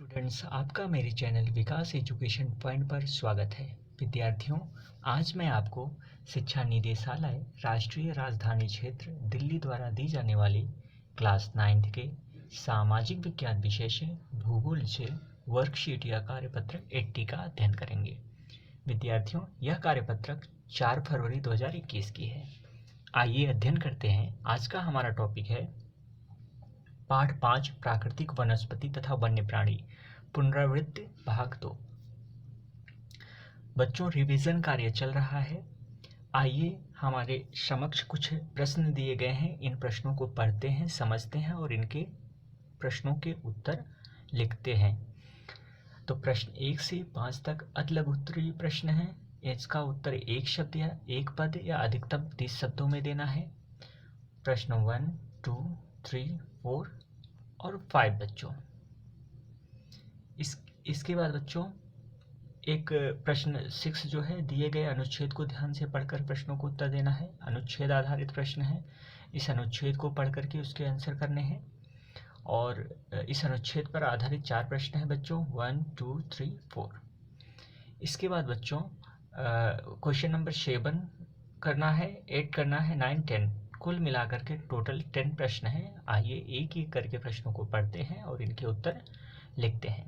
Students, आपका मेरे channel विकास education point पर स्वागत है। विद्यार्थियों, आज मैं आपको शिक्षा निदेशालय राष्ट्रीय राजधानी क्षेत्र दिल्ली द्वारा दी जाने वाली क्लास 9th के सामाजिक विज्ञान विषय से भूगोल से वर्कशीट या कार्यपत्रक 80 का अध्ययन करेंगे। विद्यार्थियों, यह कार्यपत्रक 4 फरवरी 2021 की है। आइए अध्ययन करते हैं। आज का हमारा टॉपिक है पाठ 5 प्राकृतिक वनस्पति तथा वन्य प्राणी पुनरावृत्ति भाग 2। बच्चों, रिवीजन कार्य चल रहा है। आइए हमारे समक्ष कुछ प्रश्न दिए गए हैं। इन प्रश्नों को पढ़ते हैं, समझते हैं और इनके प्रश्नों के उत्तर लिखते हैं। तो प्रश्न 1 से 5 तक अतलग उत्तरीय प्रश्न है। इसका उत्तर एक शब्द या एक पद या अधिकतम 30 शब्दों में देना है। प्रश्न 1, 2, 3, 4 और 5 बच्चों। इसके बाद बच्चों एक प्रश्न 6 जो है, दिए गए अनुच्छेद को ध्यान से पढ़कर प्रश्नों को उत्तर देना है। अनुच्छेद आधारित प्रश्न है। इस अनुच्छेद को पढ़ करके उसके आंसर करने हैं। और इस अनुच्छेद पर आधारित 4 प्रश्न हैं बच्चों, 1, 2, 3, 4। इसके बाद बच्चों क्वेश्चन नंबर 7 करना है, 8 करना है, 9, 10 कुल मिलाकर के टोटल 10 प्रश्न हैं। आइए एक एक करके प्रश्नों को पढ़ते हैं और इनके उत्तर लिखते हैं।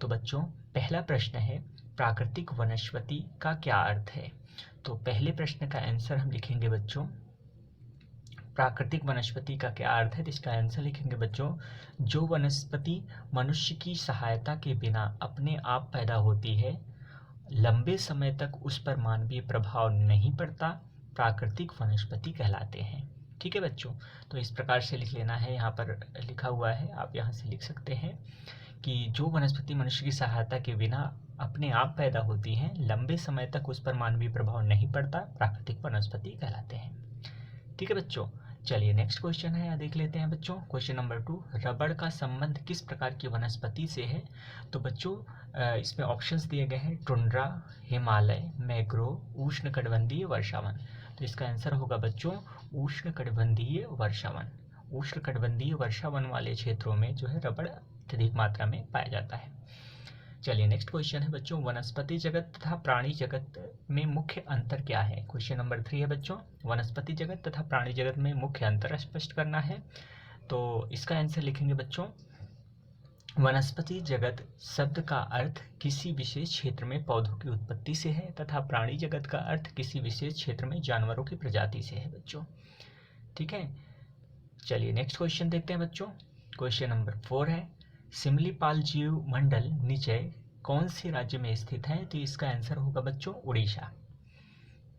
तो बच्चों, पहला प्रश्न है प्राकृतिक वनस्पति का क्या अर्थ है। तो पहले प्रश्न का आंसर हम लिखेंगे बच्चों, प्राकृतिक वनस्पति का क्या अर्थ है। तो इसका आंसर लिखेंगे बच्चों, जो वनस्पति मनुष्य की सहायता के बिना अपने आप पैदा होती है, लंबे समय तक उस पर मानवीय प्रभाव नहीं पड़ता, प्राकृतिक वनस्पति कहलाते हैं। ठीक है बच्चों, तो इस प्रकार से लिख लेना है। यहाँ पर लिखा हुआ है, आप यहाँ से लिख सकते हैं कि जो वनस्पति मनुष्य की सहायता के बिना अपने आप पैदा होती हैं, लंबे समय तक उस पर मानवीय प्रभाव नहीं पड़ता, प्राकृतिक वनस्पति कहलाते हैं। ठीक है बच्चों, चलिए नेक्स्ट क्वेश्चन है, देख लेते हैं बच्चों। क्वेश्चन नंबर 2, रबड़ का संबंध किस प्रकार की वनस्पति से है। तो बच्चों इसमें ऑप्शंस दिए गए हैं, टुंड्रा, हिमालय, मैंग्रोव, उष्णकटिबंधीय वर्षावन। तो इसका आंसर होगा बच्चों उष्णकटिबंधीय वर्षावन। उष्णकटिबंधीय वर्षावन वाले क्षेत्रों में जो है रबड़ अत्यधिक मात्रा में पाया जाता है। चलिए नेक्स्ट क्वेश्चन है बच्चों, वनस्पति जगत तथा प्राणी जगत में मुख्य अंतर क्या है। क्वेश्चन नंबर 3 है बच्चों, वनस्पति जगत तथा प्राणी जगत में मुख्य अंतर स्पष्ट करना है। तो इसका आंसर लिखेंगे बच्चों, वनस्पति जगत शब्द का अर्थ किसी विशेष क्षेत्र में पौधों की उत्पत्ति से है तथा प्राणी जगत का अर्थ किसी विशेष क्षेत्र में जानवरों की प्रजाति से है बच्चों। ठीक है, चलिए नेक्स्ट क्वेश्चन देखते हैं बच्चों। क्वेश्चन नंबर 4 है, सिमलीपाल जीव मंडल निचय कौन से राज्य में स्थित है। तो इसका आंसर होगा बच्चों उड़ीसा।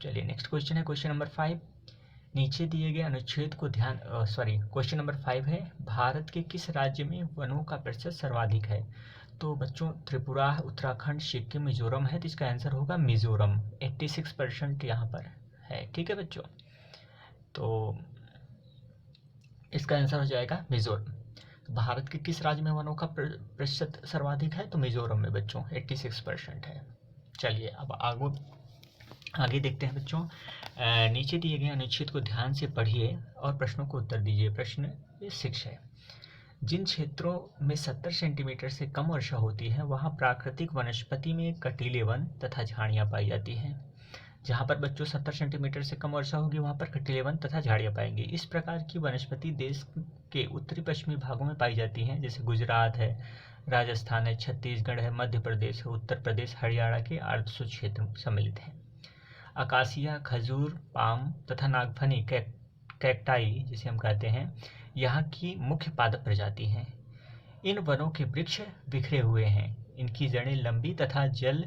चलिए नेक्स्ट क्वेश्चन है, क्वेश्चन नंबर 5, नीचे दिए गए अनुच्छेद को क्वेश्चन नंबर 5 है, भारत के किस राज्य में वनों का प्रतिशत सर्वाधिक है। तो बच्चों त्रिपुरा, उत्तराखंड, सिक्किम, मिजोरम है। तो इसका आंसर होगा मिजोरम, 86% यहाँ पर है। ठीक है बच्चों, तो इसका आंसर हो जाएगा मिजोरम। भारत के किस राज्य में वनों का प्रतिशत सर्वाधिक है। तो मिजोरम में बच्चों 86% है। चलिए अब आगे देखते हैं बच्चों। नीचे दिए गए अनुच्छेद को ध्यान से पढ़िए और प्रश्नों को उत्तर दीजिए। प्रश्न 6 है, जिन क्षेत्रों में 70 सेंटीमीटर से कम वर्षा होती है वहाँ प्राकृतिक वनस्पति में कटीले वन तथा झाड़ियाँ पाई जाती हैं। जहाँ पर बच्चों 70 सेंटीमीटर से कम वर्षा होगी वहाँ पर कटीले वन तथा झाड़ियाँ पाएंगे। इस प्रकार की वनस्पति देश के उत्तरी पश्चिमी भागों में पाई जाती हैं, जैसे गुजरात है, राजस्थान है, छत्तीसगढ़ है, मध्य प्रदेश है, उत्तर प्रदेश, हरियाणा के आर्द्र क्षेत्र सम्मिलित हैं। अकासिया, खजूर, पाम तथा नागफनी कैक्टाई जिसे हम कहते हैं, यहाँ की मुख्य पादप प्रजाति हैं। इन वनों के वृक्ष बिखरे हुए हैं। इनकी जड़ें लंबी तथा जल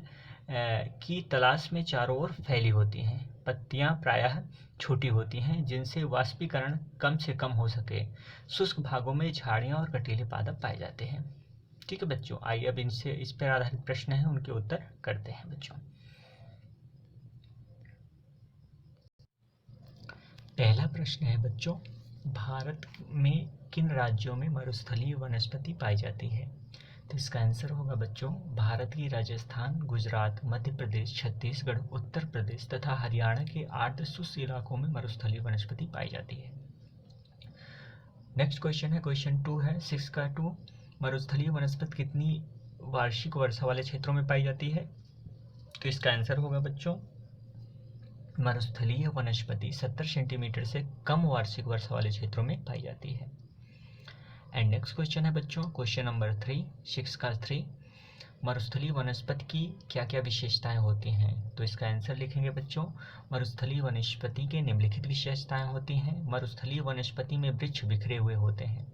की तलाश में चारों ओर फैली होती हैं। पत्तियां प्रायः छोटी होती हैं जिनसे वाष्पीकरण कम से कम हो सके। शुष्क भागों में झाड़ियां और कटीले पादप पाए जाते हैं। ठीक है बच्चों, आइए अब इस पर आधारित प्रश्न हैं, उनके उत्तर करते हैं बच्चों। पहला प्रश्न है बच्चों, भारत में किन राज्यों में मरुस्थलीय वनस्पति पाई जाती है। तो इसका आंसर होगा बच्चों, भारत की राजस्थान, गुजरात, मध्य प्रदेश, छत्तीसगढ़, उत्तर प्रदेश तथा हरियाणा के आर्द्र शुष्क इलाकों में मरुस्थलीय वनस्पति पाई जाती है। नेक्स्ट क्वेश्चन है, क्वेश्चन 2 है, 6 का 2, मरुस्थलीय वनस्पति कितनी वार्षिक वर्षा वाले क्षेत्रों में पाई जाती है? तो इसका आंसर होगा बच्चों मरुस्थलीय वनस्पति 70 सेंटीमीटर से कम वार्षिक वर्षा वाले क्षेत्रों में पाई जाती है। एंड नेक्स्ट क्वेश्चन है बच्चों, क्वेश्चन नंबर 3, 6 का 3, मरुस्थलीय वनस्पति की क्या क्या विशेषताएं होती हैं? तो इसका आंसर लिखेंगे बच्चों, मरुस्थलीय वनस्पति के निम्नलिखित विशेषताएं होती हैं। मरुस्थलीय वनस्पति में वृक्ष बिखरे हुए होते हैं,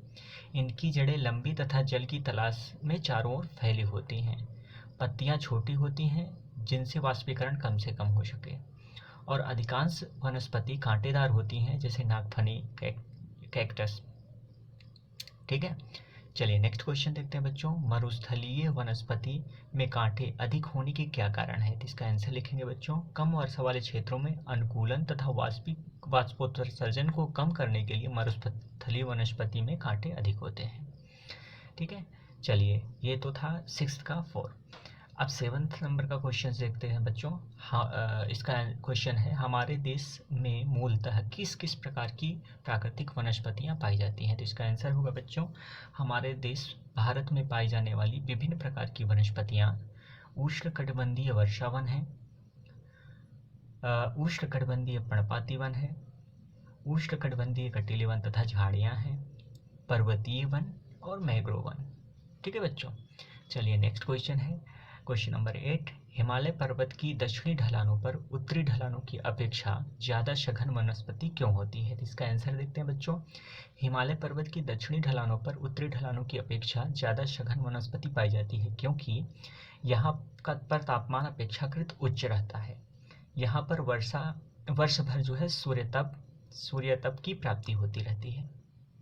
इनकी जड़ें लंबी तथा जल की तलाश में चारों ओर फैली होती हैं, पत्तियां छोटी होती हैं जिनसे वाष्पीकरण कम से कम हो सके, और अधिकांश वनस्पति कांटेदार होती हैं जैसे नागफनी, कैक्टस। ठीक है, चलिए नेक्स्ट क्वेश्चन देखते हैं बच्चों, मरुस्थलीय वनस्पति में कांटे अधिक होने के क्या कारण है? तो इसका आंसर लिखेंगे बच्चों, कम वर्षा वाले क्षेत्रों में अनुकूलन तथा वाष्पोत्सर्जन को कम करने के लिए मरुस्थलीय वनस्पति में कांटे अधिक होते हैं। ठीक है, चलिए ये तो था 6 का 4। अब 7 नंबर का क्वेश्चन देखते हैं बच्चों। इसका क्वेश्चन है, हमारे देश में मूलतः किस किस प्रकार की प्राकृतिक वनस्पतियां पाई जाती हैं? तो इसका आंसर होगा बच्चों, हमारे देश भारत में पाई जाने वाली विभिन्न प्रकार की वनस्पतियां उष्णकटिबंधीय वर्षा वन है, उष्णकटिबंधीय पर्णपाती वन है, उष्णकटिबंधीय कटीले वन तथा झाड़ियाँ हैं, पर्वतीय वन और मैंग्रोव वन। ठीक है बच्चों, चलिए नेक्स्ट क्वेश्चन है, क्वेश्चन नंबर 8, हिमालय पर्वत की दक्षिणी ढलानों पर उत्तरी ढलानों की अपेक्षा ज़्यादा सघन वनस्पति क्यों होती है? तो इसका आंसर देखते हैं बच्चों, हिमालय पर्वत की दक्षिणी ढलानों पर उत्तरी ढलानों की अपेक्षा ज़्यादा सघन वनस्पति पाई जाती है क्योंकि यहाँ पर तापमान अपेक्षाकृत उच्च रहता है। यहाँ पर वर्ष भर जो है सूर्यतप की प्राप्ति होती रहती है।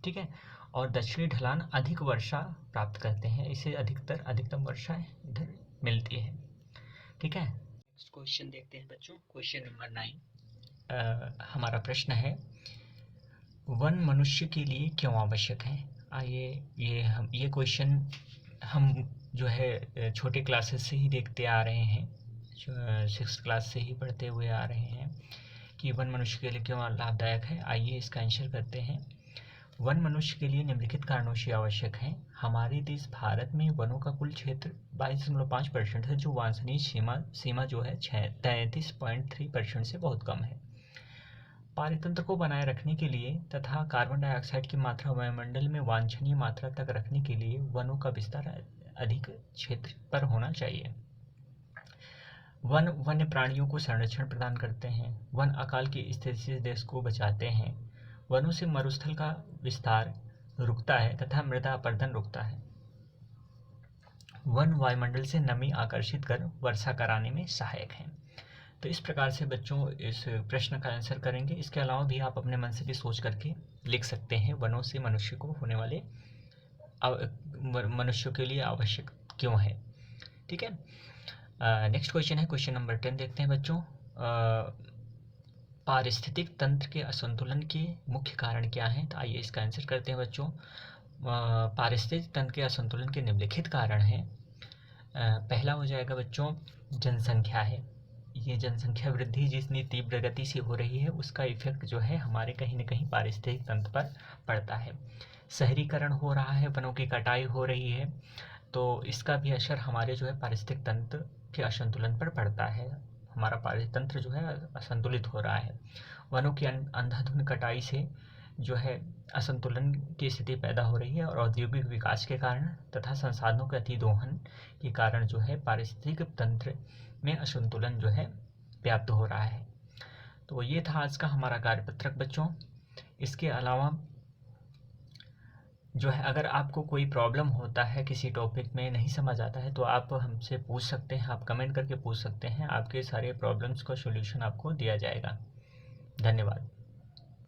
ठीक है, और दक्षिणी ढलान अधिक वर्षा प्राप्त करते हैं, इसे अधिकतम वर्षा इधर मिलती है। ठीक है, नेक्स्ट क्वेश्चन देखते हैं बच्चों, क्वेश्चन नंबर 9। हमारा प्रश्न है, वन मनुष्य के लिए क्यों आवश्यक है? आइए ये क्वेश्चन हम जो है छोटे क्लासेस से ही देखते आ रहे हैं, 6th क्लास से ही पढ़ते हुए आ रहे हैं कि वन मनुष्य के लिए क्यों लाभदायक है। आइए इसका आंसर करते हैं। वन मनुष्य के लिए निम्नलिखित कारणों से आवश्यक है। हमारे देश भारत में वनों का कुल क्षेत्र 22.5% है, जो वांछनीय सीमा जो है 33.3% से बहुत कम है। पारितंत्र को बनाए रखने के लिए तथा कार्बन डाइऑक्साइड की मात्रा वायुमंडल में वांछनीय मात्रा तक रखने के लिए वनों का विस्तार अधिक क्षेत्र पर होना चाहिए। वन वन्य प्राणियों को संरक्षण प्रदान करते हैं। वन अकाल की स्थिति से देश को बचाते हैं। वनों से मरुस्थल का विस्तार रुकता है तथा मृदा अपरदन रुकता है। वन वायुमंडल से नमी आकर्षित कर वर्षा कराने में सहायक हैं। तो इस प्रकार से बच्चों इस प्रश्न का आंसर करेंगे। इसके अलावा भी आप अपने मन से भी सोच करके लिख सकते हैं, वनों से मनुष्य को होने वाले मनुष्यों के लिए आवश्यक क्यों है। ठीक है, नेक्स्ट क्वेश्चन है, क्वेश्चन नंबर 10 देखते हैं बच्चों। पारिस्थितिक तंत्र के असंतुलन के मुख्य कारण क्या हैं? तो आइए इसका आंसर करते हैं बच्चों। पारिस्थितिक तंत्र के असंतुलन के निम्नलिखित कारण हैं। पहला हो जाएगा बच्चों जनसंख्या है। ये जनसंख्या वृद्धि जितनी तीव्र गति से हो रही है उसका इफेक्ट जो है हमारे कहीं न कहीं पारिस्थितिक तंत्र पर पड़ता है। शहरीकरण हो रहा है, वनों की कटाई हो रही है, तो इसका भी असर हमारे जो है पारिस्थितिक तंत्र के असंतुलन पर पड़ता है। हमारा पारिस्थितिक तंत्र जो है असंतुलित हो रहा है। वनों की अंधाधुंध कटाई से जो है असंतुलन की स्थिति पैदा हो रही है और औद्योगिक विकास के कारण तथा संसाधनों के अतिदोहन के कारण जो है पारिस्थितिक तंत्र में असंतुलन जो है व्याप्त हो रहा है। तो ये था आज का हमारा कार्यपत्रक बच्चों। इसके अलावा जो है अगर आपको कोई प्रॉब्लम होता है, किसी टॉपिक में नहीं समझ आता है, तो आप हमसे पूछ सकते हैं, आप कमेंट करके पूछ सकते हैं। आपके सारे प्रॉब्लम्स का सॉल्यूशन आपको दिया जाएगा। धन्यवाद।